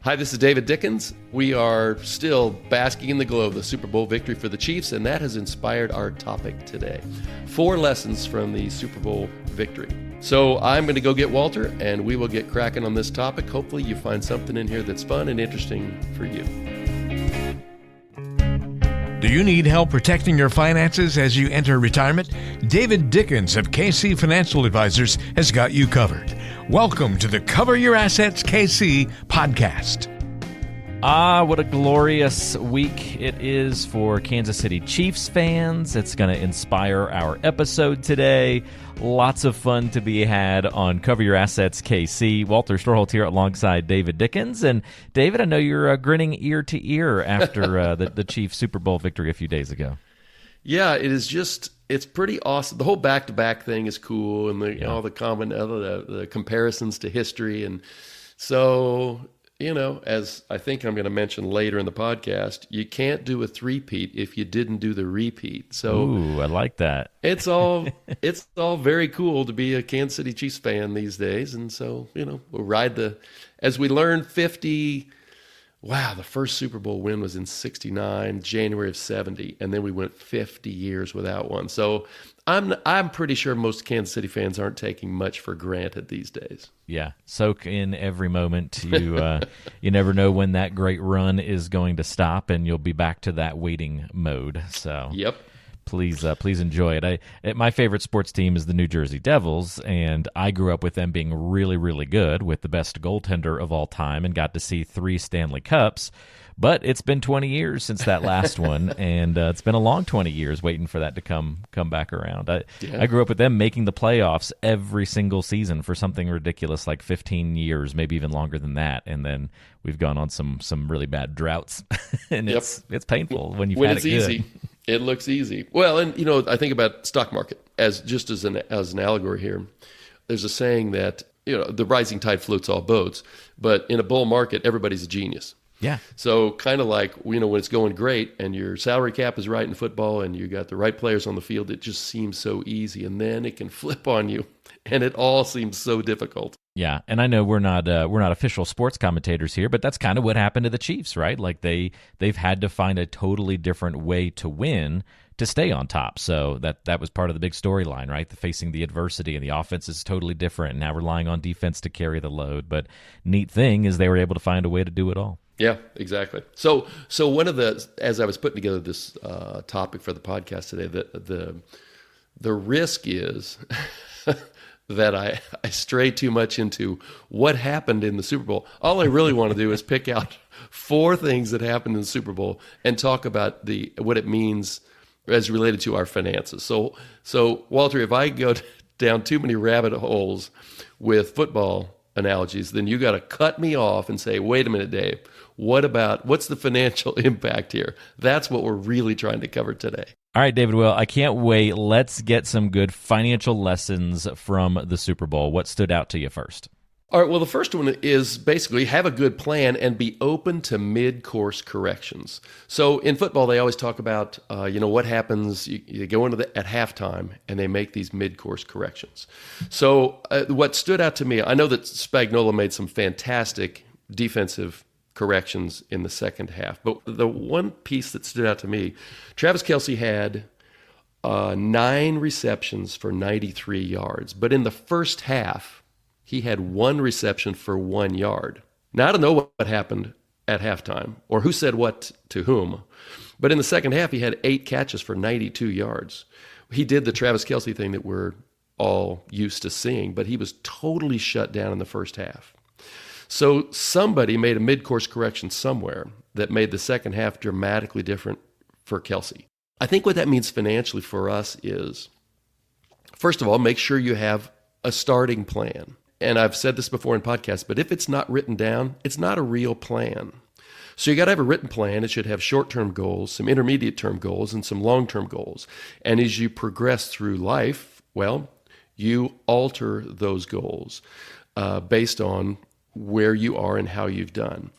Hi, this is David Dickens. We are still basking in the glow of the Super Bowl victory for the Chiefs, and that has inspired our topic today. 4 lessons from the Super Bowl victory. So I'm going to go get Walter, and we will get cracking on this topic. Hopefully you find something in here that's fun and interesting for you. Do you need help protecting your finances as you enter retirement? David Dickens of KC Financial Advisors has got you covered. Welcome to the Cover Your Assets KC podcast. What a glorious week it is for Kansas City Chiefs fans. It's going to inspire our episode today. Lots of fun to be had on Cover Your Assets KC. Walter Storholt here alongside David Dickens. And David, I know you're grinning ear to ear after the Chiefs Super Bowl victory a few days ago. Yeah, it's pretty awesome. The whole back-to-back thing is cool, and all the comparisons to history. And so, as I think I'm going to mention later in the podcast, you can't do a three-peat if you didn't do the repeat. So, ooh, I like that. It's all very cool to be a Kansas City Chiefs fan these days. And so, we'll ride as we learn 50. Wow, the first Super Bowl win was in 69, January of 70, and then we went 50 years without one. So I'm pretty sure most Kansas City fans aren't taking much for granted these days. Yeah, soak in every moment. You you never know when that great run is going to stop, and you'll be back to that waiting mode. So yep. Please enjoy it. My favorite sports team is the New Jersey Devils, and I grew up with them being really, really good, with the best goaltender of all time, and got to see 3 Stanley Cups. But it's been 20 years since that last one, and it's been a long 20 years waiting for that to come back around. I grew up with them making the playoffs every single season for something ridiculous like 15 years, maybe even longer than that, and then we've gone on some really bad droughts, and it's painful when you've had it good. Easy. It looks easy. Well, and I think about stock market as an allegory here. There's a saying that the rising tide floats all boats, but in a bull market, everybody's a genius. Yeah. So kind of like when it's going great and your salary cap is right in football and you got the right players on the field, it just seems so easy, and then it can flip on you, and it all seems so difficult. Yeah, and I know we're not official sports commentators here, but that's kind of what happened to the Chiefs, right? Like they've had to find a totally different way to win to stay on top. So that was part of the big storyline, right? Facing the adversity, and the offense is totally different, and now relying on defense to carry the load. But neat thing is they were able to find a way to do it all. Yeah, exactly. So one of as I was putting together this topic for the podcast today, the risk is that I stray too much into what happened in the Super Bowl. All I really want to do is pick out 4 things that happened in the Super Bowl and talk about what it means as related to our finances. So Walter, if I go down too many rabbit holes with football analogies, then you got to cut me off and say, wait a minute, Dave, what's the financial impact here? That's what we're really trying to cover today. All right, David, well, I can't wait. Let's get some good financial lessons from the Super Bowl. What stood out to you first? All right, well, the first one is basically have a good plan and be open to mid-course corrections. So in football, they always talk about, what happens, you go at halftime and they make these mid-course corrections. So what stood out to me, I know that Spagnuolo made some fantastic defensive corrections in the second half, but the one piece that stood out to me, Travis Kelce had 9 receptions for 93 yards, but in the first half, he had 1 reception for 1 yard. Now, I don't know what happened at halftime or who said what to whom, but in the second half, he had 8 catches for 92 yards. He did the Travis Kelce thing that we're all used to seeing, but he was totally shut down in the first half. So somebody made a mid-course correction somewhere that made the second half dramatically different for Kelce. I think what that means financially for us is, first of all, make sure you have a starting plan. And I've said this before in podcasts, but if it's not written down, it's not a real plan. So you got to have a written plan. It should have short-term goals, some intermediate-term goals, and some long-term goals. And as you progress through life, well, you alter those goals based on where you are and how you've done.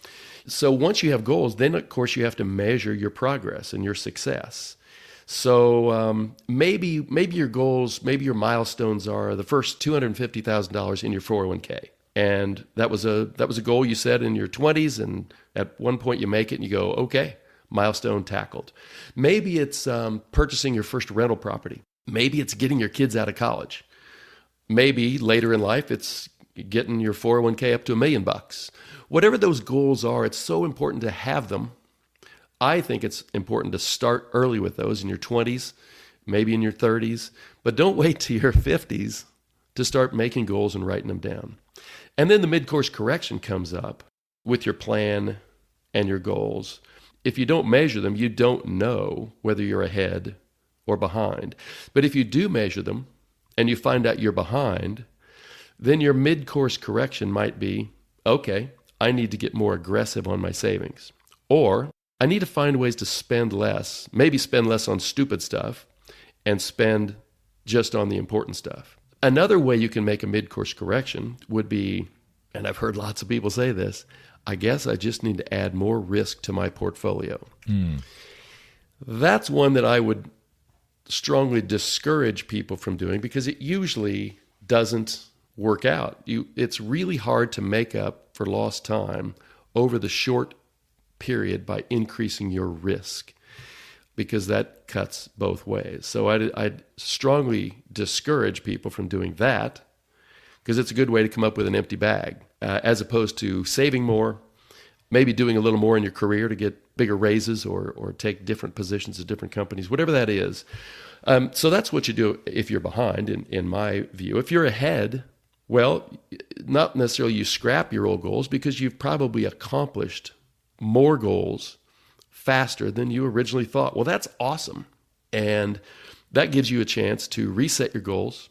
So once you have goals, then of course you have to measure your progress and your success. So maybe your goals, maybe your milestones are the first $250,000 in your 401k. And that was a goal you set in your 20s, and at one point you make it and you go, okay, milestone tackled. Maybe it's purchasing your first rental property. Maybe it's getting your kids out of college. Maybe later in life it's getting your 401k up to $1 million. Whatever those goals are, it's so important to have them. I think it's important to start early with those in your 20s, maybe in your 30s, but don't wait till your 50s to start making goals and writing them down. And then the mid-course correction comes up with your plan and your goals. If you don't measure them, you don't know whether you're ahead or behind. But if you do measure them and you find out you're behind, then your mid-course correction might be, okay, I need to get more aggressive on my savings. Or I need to find ways to spend less, maybe spend less on stupid stuff and spend just on the important stuff. Another way you can make a mid-course correction would be, and I've heard lots of people say this, I guess I just need to add more risk to my portfolio. That's one that I would strongly discourage people from doing because it usually doesn't work out. It's really hard to make up for lost time over the short period by increasing your risk, because that cuts both ways. So I'd strongly discourage people from doing that, because it's a good way to come up with an empty bag, as opposed to saving more, maybe doing a little more in your career to get bigger raises or take different positions at different companies, whatever that is. So that's what you do if you're behind, in my view. If you're ahead, well, not necessarily you scrap your old goals, because you've probably accomplished more goals faster than you originally thought. Well, that's awesome. And that gives you a chance to reset your goals,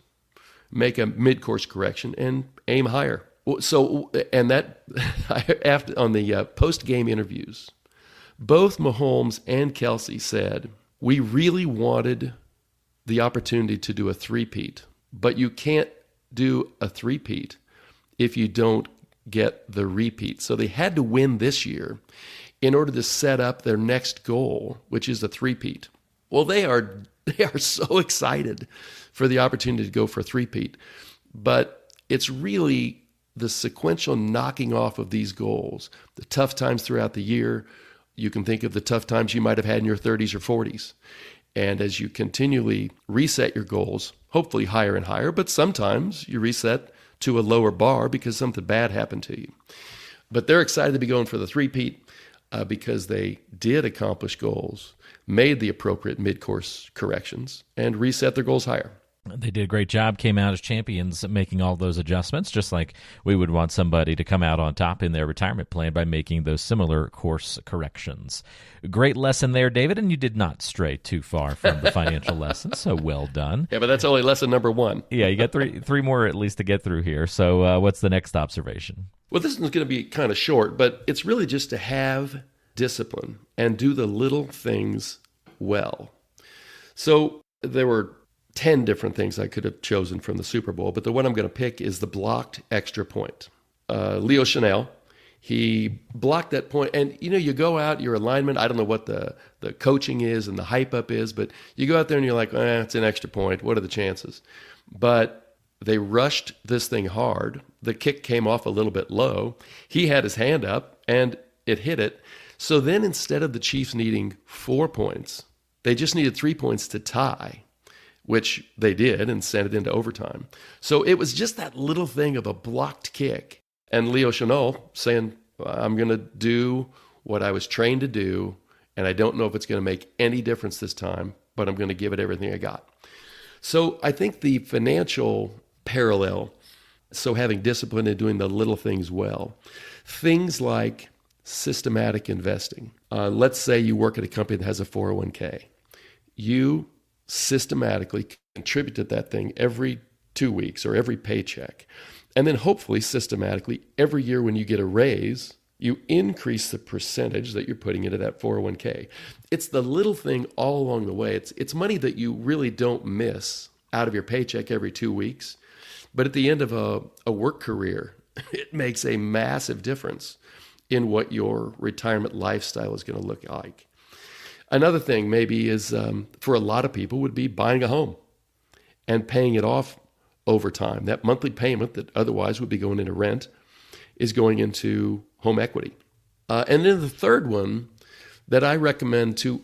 make a mid-course correction, and aim higher. So, and that, after on the post-game interviews, both Mahomes and Kelce said, we really wanted the opportunity to do a three-peat, but you can't do a three-peat if you don't get the repeat. So they had to win this year in order to set up their next goal, which is a three-peat. Well, they are so excited for the opportunity to go for a three-peat, but it's really the sequential knocking off of these goals, the tough times throughout the year. You can think of the tough times you might have had in your 30s or 40s. And as you continually reset your goals, hopefully higher and higher, but sometimes you reset to a lower bar because something bad happened to you. But they're excited to be going for the three-peat because they did accomplish goals, made the appropriate mid-course corrections, and reset their goals higher. They did a great job, came out as champions making all those adjustments, just like we would want somebody to come out on top in their retirement plan by making those similar course corrections. Great lesson there, David, and you did not stray too far from the financial lesson, so well done. Yeah, but that's only lesson number one. Yeah, you got three more at least to get through here. So what's the next observation? Well, this one's going to be kind of short, but it's really just to have discipline and do the little things well. So there were 10 different things I could have chosen from the Super Bowl, but the one I'm going to pick is the blocked extra point. Leo Chanel, he blocked that point, and you go out, your alignment, I don't know what the coaching is and the hype up is, but you go out there and you're like, it's an extra point, what are the chances? But they rushed this thing hard. The kick came off a little bit low. He had his hand up, and it hit it. So then instead of the Chiefs needing 4 points, they just needed 3 points to tie, which they did and sent it into overtime. So it was just that little thing of a blocked kick. And Leo Chanel saying, I'm going to do what I was trained to do, and I don't know if it's going to make any difference this time, but I'm going to give it everything I got. So I think the financial parallel, so having discipline and doing the little things well, things like systematic investing. Let's say you work at a company that has a 401k. You systematically contribute to that thing every 2 weeks or every paycheck. And then hopefully systematically every year when you get a raise, you increase the percentage that you're putting into that 401k. It's the little thing all along the way. It's money that you really don't miss out of your paycheck every 2 weeks. But at the end of a work career, it makes a massive difference in what your retirement lifestyle is going to look like. Another thing maybe is, for a lot of people, would be buying a home and paying it off over time. That monthly payment that otherwise would be going into rent is going into home equity. And then the third one that I recommend to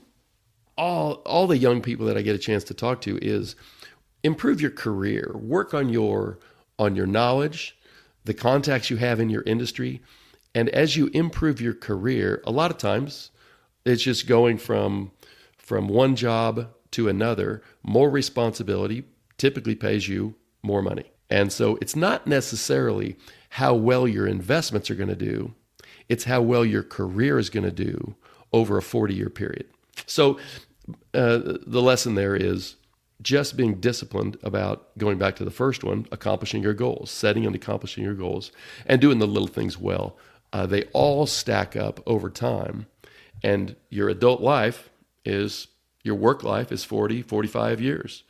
all the young people that I get a chance to talk to is improve your career. Work on your knowledge, the contacts you have in your industry. And as you improve your career, a lot of times it's just going from one job to another. More responsibility typically pays you more money. And so it's not necessarily how well your investments are going to do. It's how well your career is going to do over a 40-year period. So the lesson there is just being disciplined about, going back to the first one, accomplishing your goals, setting and accomplishing your goals, and doing the little things well. They all stack up over time. And your adult life your work life is 40, 45 years.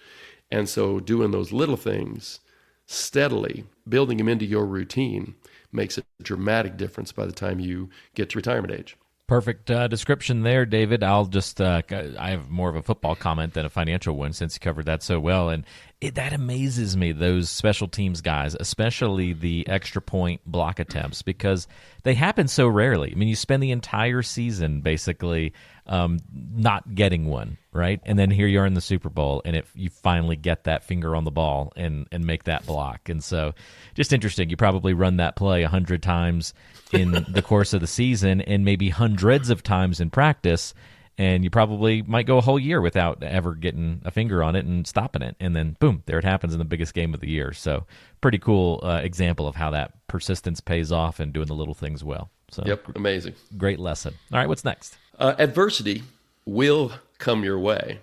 And so doing those little things steadily, building them into your routine, makes a dramatic difference by the time you get to retirement age. Perfect description there, David. I'll just, I have more of a football comment than a financial one since you covered that so well. And that amazes me, those special teams guys, especially the extra point block attempts, because they happen so rarely. I mean, you spend the entire season basically not getting one, right? And then here you are in the Super Bowl, and you finally get that finger on the ball and make that block. And so just interesting. You probably run that play 100 times in the course of the season and maybe hundreds of times in practice, and you probably might go a whole year without ever getting a finger on it and stopping it. And then, boom, there it happens in the biggest game of the year. So pretty cool example of how that persistence pays off and doing the little things well. So Yep, amazing. Great lesson. All right, what's next? Adversity will come your way.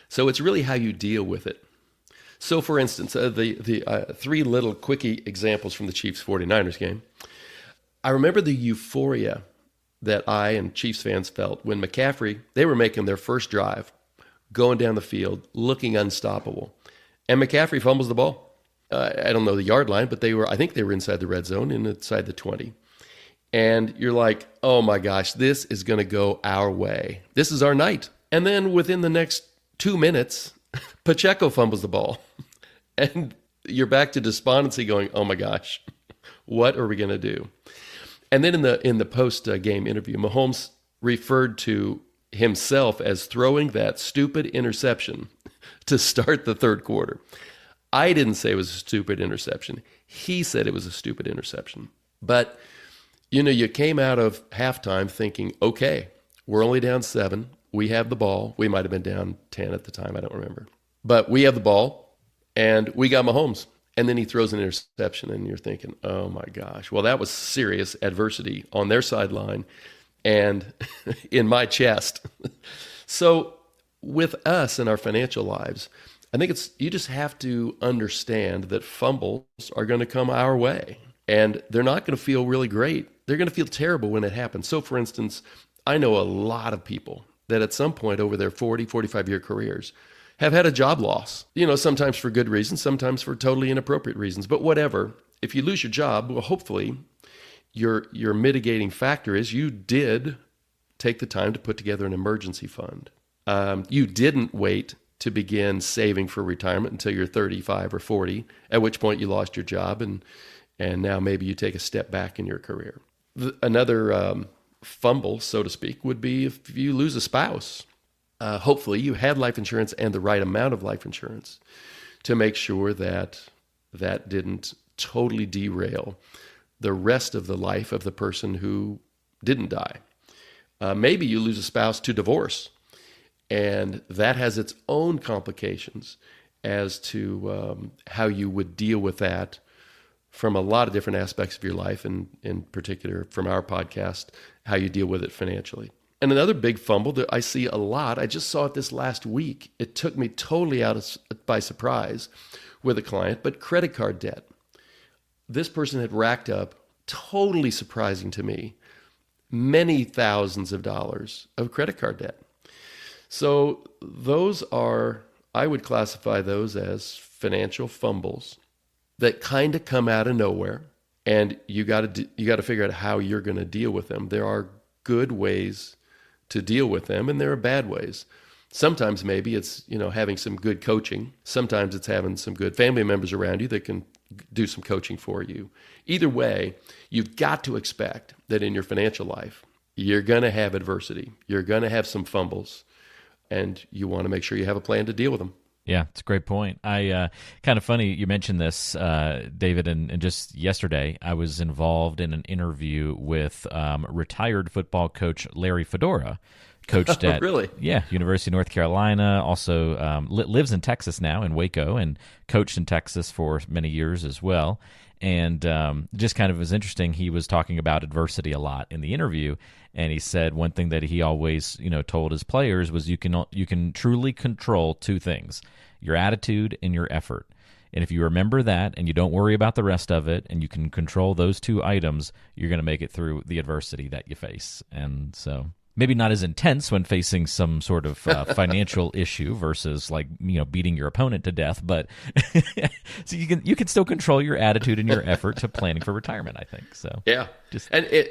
So it's really how you deal with it. So for instance, the three little quickie examples from the Chiefs 49ers game. I remember the euphoria that I and Chiefs fans felt when McCaffrey, they were making their first drive, going down the field, looking unstoppable. And McCaffrey fumbles the ball. I don't know the yard line, but I think they were inside the red zone and inside the 20. And you're like, oh my gosh, this is going to go our way. This is our night. And then within the next 2 minutes, Pacheco fumbles the ball. And you're back to despondency going, oh my gosh, what are we going to do? And then in the post-game interview, Mahomes referred to himself as throwing that stupid interception to start the third quarter. I didn't say it was a stupid interception. He said it was a stupid interception. But, you came out of halftime thinking, okay, we're only down 7. We have the ball. We might have been down 10 at the time. I don't remember. But we have the ball, and we got Mahomes. And then he throws an interception, and you're thinking, oh my gosh. Well, that was serious adversity on their sideline and in my chest. So with us in our financial lives, I think you just have to understand that fumbles are going to come our way, and they're not going to feel really great. They're going to feel terrible when it happens. So for instance, I know a lot of people that at some point over their 40, 45-year careers have had a job loss, sometimes for good reasons, sometimes for totally inappropriate reasons, but whatever. If you lose your job, well, hopefully your mitigating factor is you did take the time to put together an emergency fund. You didn't wait to begin saving for retirement until you're 35 or 40, at which point you lost your job, and now maybe you take a step back in your career. Another fumble, so to speak, would be if you lose a spouse. Hopefully you had life insurance and the right amount of life insurance to make sure that didn't totally derail the rest of the life of the person who didn't die. Maybe you lose a spouse to divorce, and that has its own complications as to how you would deal with that from a lot of different aspects of your life, and in particular from our podcast, how you deal with it financially. And another big fumble that I see a lot, I just saw it this last week. It took me totally by surprise with a client, but credit card debt. This person had racked up, totally surprising to me, many thousands of dollars of credit card debt. So I would classify those as financial fumbles that kind of come out of nowhere, and you got to figure out how you're going to deal with them. There are good ways to deal with them, and there are bad ways. Sometimes maybe it's having some good coaching. Sometimes it's having some good family members around you that can do some coaching for you. Either way, you've got to expect that in your financial life, you're going to have adversity. You're going to have some fumbles, and you want to make sure you have a plan to deal with them. Yeah, it's a great point. I kind of funny you mentioned this, David, and just yesterday I was involved in an interview with retired football coach Larry Fedora, coached at really? University of North Carolina. Also lives in Texas now in Waco, and coached in Texas for many years as well. And just kind of was interesting. He was talking about adversity a lot in the interview, and he said one thing that he always told his players was you can truly control two things: your attitude and your effort. And if you remember that and you don't worry about the rest of it, and you can control those two items, you're going to make it through the adversity that you face. And so maybe not as intense when facing some sort of financial issue versus beating your opponent to death, but so you can still control your attitude and your effort to planning for retirement, I think. So yeah,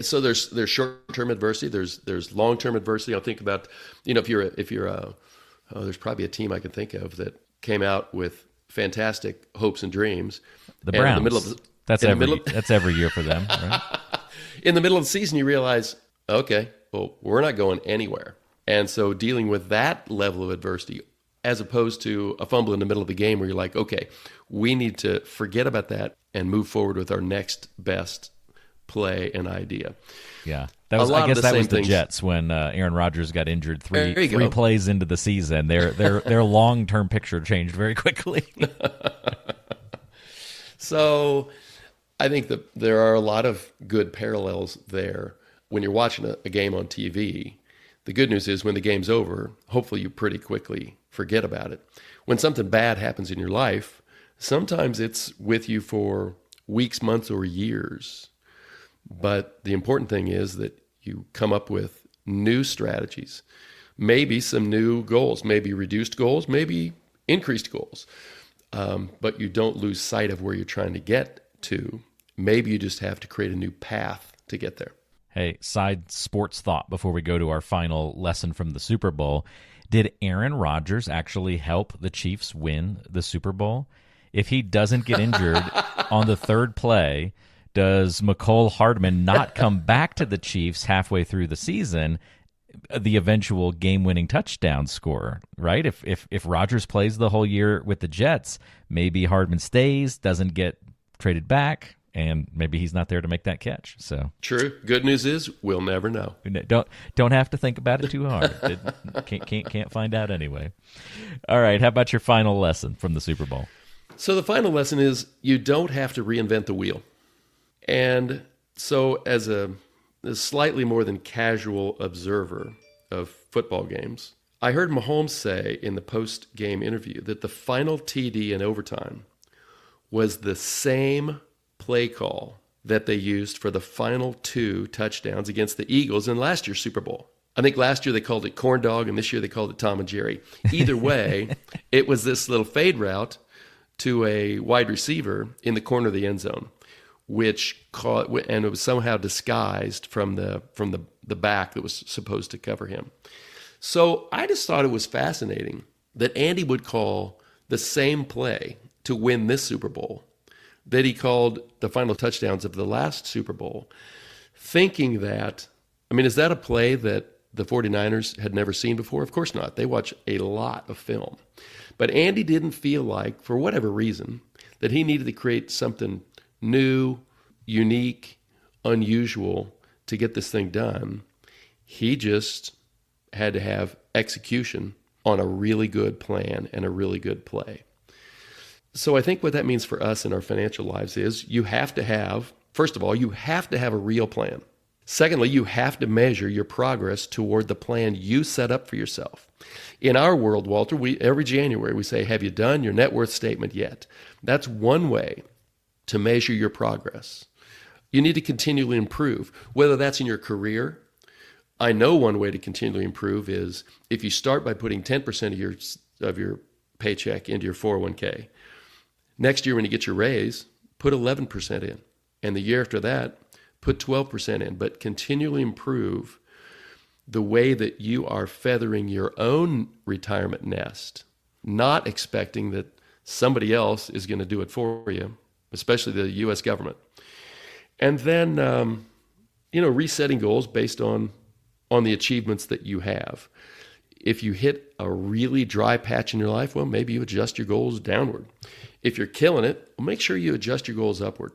so there's short-term adversity, there's long-term adversity. I'll think about if you're there's probably a team I can think of that came out with fantastic hopes and dreams. The Browns. That's every year for them, right? In the middle of the season, you realize, okay, well, we're not going anywhere. And so dealing with that level of adversity, as opposed to a fumble in the middle of the game where you're like, okay, we need to forget about that and move forward with our next best play and idea. Yeah. I guess that was the Jets when Aaron Rodgers got injured three plays into the season. Their long-term picture changed very quickly. So I think that there are a lot of good parallels there. When you're watching a game on TV, the good news is when the game's over, hopefully you pretty quickly forget about it. When something bad happens in your life, sometimes it's with you for weeks, months, or years. But the important thing is that you come up with new strategies, maybe some new goals, maybe reduced goals, maybe increased goals. But you don't lose sight of where you're trying to get to. Maybe you just have to create a new path to get there. Hey, side sports thought before we go to our final lesson from the Super Bowl. Did Aaron Rodgers actually help the Chiefs win the Super Bowl? If he doesn't get injured on the third play, does McCole Hardman not come back to the Chiefs halfway through the season, the eventual game-winning touchdown scorer, right? If Rodgers plays the whole year with the Jets, maybe Hardman stays, doesn't get traded back, and maybe he's not there to make that catch. So true. Good news is we'll never know. Don't have to think about it too hard. Can't find out anyway. All right. How about your final lesson from the Super Bowl? So the final lesson is you don't have to reinvent the wheel. And so as a slightly more than casual observer of football games, I heard Mahomes say in the post-game interview that the final TD in overtime was the same play call that they used for the final 2 touchdowns against the Eagles in last year's Super Bowl. I think last year they called it corn dog, and this year they called it Tom and Jerry. Either way, it was this little fade route to a wide receiver in the corner of the end zone, which caught, and it was somehow disguised from the back that was supposed to cover him. So I just thought it was fascinating that Andy would call the same play to win this Super Bowl that he called the final touchdowns of the last Super Bowl, thinking that, is that a play that the 49ers had never seen before? Of course not. They watch a lot of film. But Andy didn't feel like, for whatever reason, that he needed to create something new, unique, unusual to get this thing done. He just had to have execution on a really good plan and a really good play. So I think what that means for us in our financial lives is you have to have, first of all, you have to have a real plan. Secondly, you have to measure your progress toward the plan you set up for yourself. In our world, Walter, every January we say, have you done your net worth statement yet? That's one way to measure your progress. You need to continually improve, whether that's in your career. I know one way to continually improve is if you start by putting 10% of your paycheck into your 401k. Next year when you get your raise, put 11% in. And the year after that, put 12% in. But continually improve the way that you are feathering your own retirement nest, not expecting that somebody else is going to do it for you, especially the U.S. government. And then, resetting goals based on the achievements that you have. If you hit a really dry patch in your life, well, maybe you adjust your goals downward. If you're killing it, well, make sure you adjust your goals upward.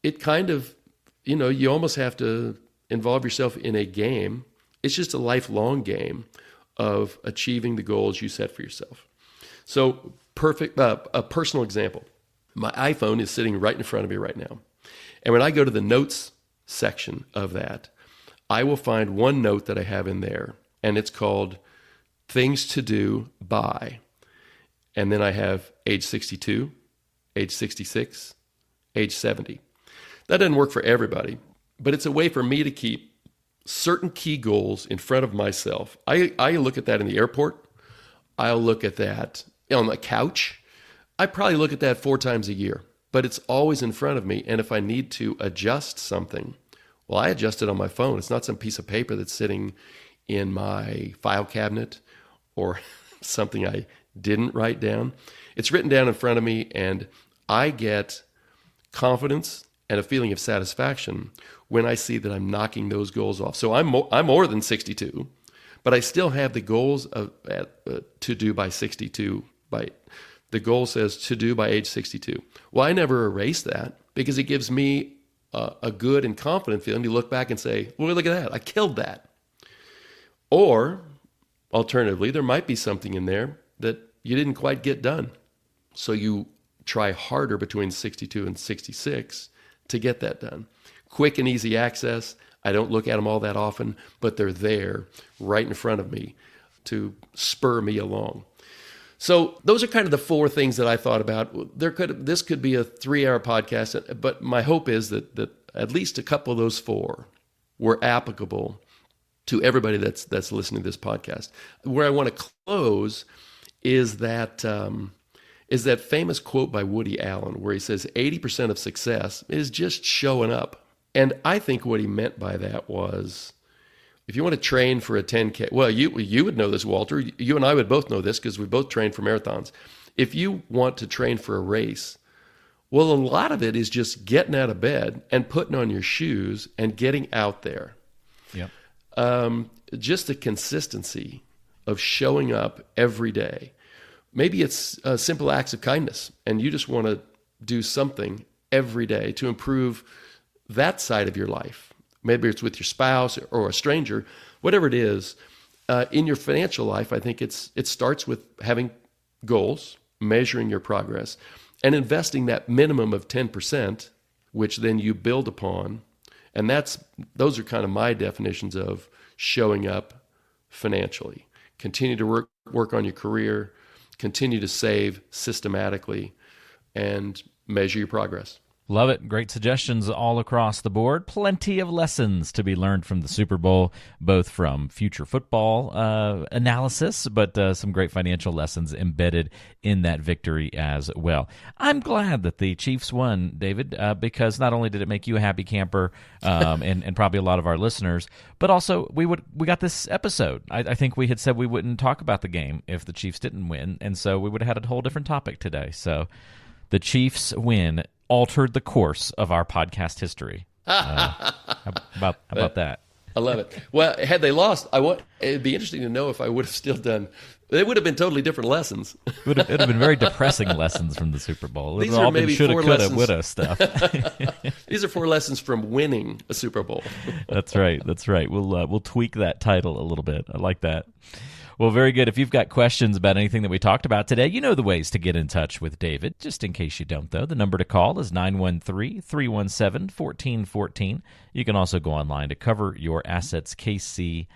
It kind of, you almost have to involve yourself in a game. It's just a lifelong game of achieving the goals you set for yourself. So a personal example. My iPhone is sitting right in front of me right now. And when I go to the notes section of that, I will find one note that I have in there, and it's called Things to Do by. And then I have age 62, age 66, age 70. That doesn't work for everybody, but it's a way for me to keep certain key goals in front of myself. I look at that in the airport. I'll look at that on the couch. I probably look at that 4 times a year, but it's always in front of me. And if I need to adjust something, well, I adjust it on my phone. It's not some piece of paper that's sitting in my file cabinet or something I didn't write down. It's written down in front of me, and I get confidence and a feeling of satisfaction when I see that I'm knocking those goals off. So I'm more than 62, but I still have the goals to do by 62. The goal says to do by age 62. Well, I never erase that because it gives me a good and confident feeling. You look back and say, well, look at that. I killed that. Or alternatively, there might be something in there that you didn't quite get done. So you try harder between 62 and 66 to get that done. Quick and easy access. I don't look at them all that often, but they're there right in front of me to spur me along. So those are kind of the 4 things that I thought about. This could be a 3-hour podcast, but my hope is that at least a couple of those 4 were applicable to everybody that's listening to this podcast. Where I want to close is that famous quote by Woody Allen, where he says 80% of success is just showing up. And I think what he meant by that was, if you want to train for a 10K, well, you would know this, Walter. You and I would both know this because we both trained for marathons. If you want to train for a race, well, a lot of it is just getting out of bed and putting on your shoes and getting out there. Yep. Just the consistency of showing up every day. Maybe it's simple acts of kindness, and you just want to do something every day to improve that side of your life. Maybe it's with your spouse or a stranger, whatever it is. In your financial life, I think it starts with having goals, measuring your progress, and investing that minimum of 10%, which then you build upon. And those are kind of my definitions of showing up financially. Continue to work on your career, continue to save systematically, and measure your progress. Love it. Great suggestions all across the board. Plenty of lessons to be learned from the Super Bowl, both from future football analysis, but some great financial lessons embedded in that victory as well. I'm glad that the Chiefs won, David, because not only did it make you a happy camper and probably a lot of our listeners, but also we got this episode. I think we had said we wouldn't talk about the game if the Chiefs didn't win, and so we would have had a whole different topic today. So the Chiefs win altered the course of our podcast history. How about that? I love it. Well, had they lost, it'd be interesting to know if I would have still done. They would have been totally different lessons. It would have been very depressing lessons from the Super Bowl. These are maybe shoulda, coulda, woulda stuff. These are 4 lessons from winning a Super Bowl. That's right. We'll tweak that title a little bit. I like that. Well, very good. If you've got questions about anything that we talked about today, you know the ways to get in touch with David. Just in case you don't, though, the number to call is 913-317-1414. You can also go online to coveryourassetskc.com.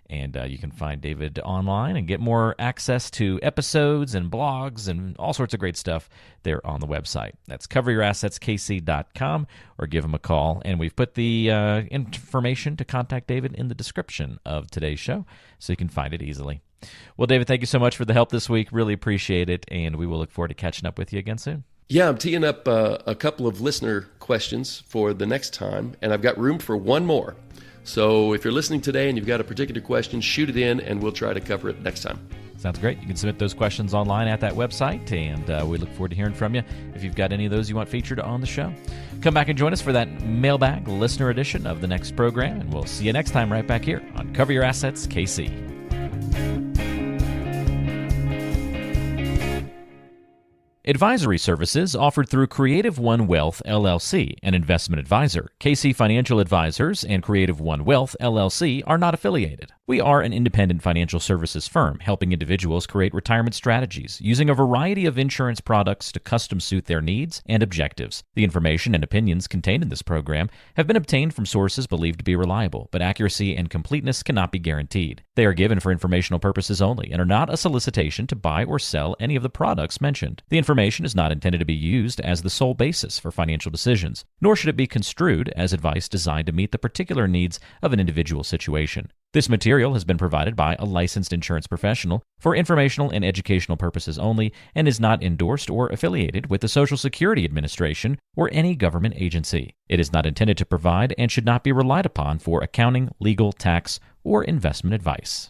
And you can find David online and get more access to episodes and blogs and all sorts of great stuff there on the website. That's coveryourassetskc.com, or give him a call. And we've put the information to contact David in the description of today's show, so you can find it easily. Well, David, thank you so much for the help this week. Really appreciate it, and we will look forward to catching up with you again soon. Yeah, I'm teeing up a couple of listener questions for the next time, and I've got room for one more. So if you're listening today and you've got a particular question, shoot it in, and we'll try to cover it next time. Sounds great. You can submit those questions online at that website, and we look forward to hearing from you if you've got any of those you want featured on the show. Come back and join us for that mailbag listener edition of the next program, and we'll see you next time right back here on Cover Your Assets KC. Advisory services offered through Creative One Wealth, LLC, an investment advisor. KC Financial Advisors and Creative One Wealth, LLC are not affiliated. We are an independent financial services firm helping individuals create retirement strategies using a variety of insurance products to custom suit their needs and objectives. The information and opinions contained in this program have been obtained from sources believed to be reliable, but accuracy and completeness cannot be guaranteed. They are given for informational purposes only and are not a solicitation to buy or sell any of the products mentioned. The information is not intended to be used as the sole basis for financial decisions, nor should it be construed as advice designed to meet the particular needs of an individual situation. This material has been provided by a licensed insurance professional for informational and educational purposes only and is not endorsed or affiliated with the Social Security Administration or any government agency. It is not intended to provide and should not be relied upon for accounting, legal, tax, or investment advice.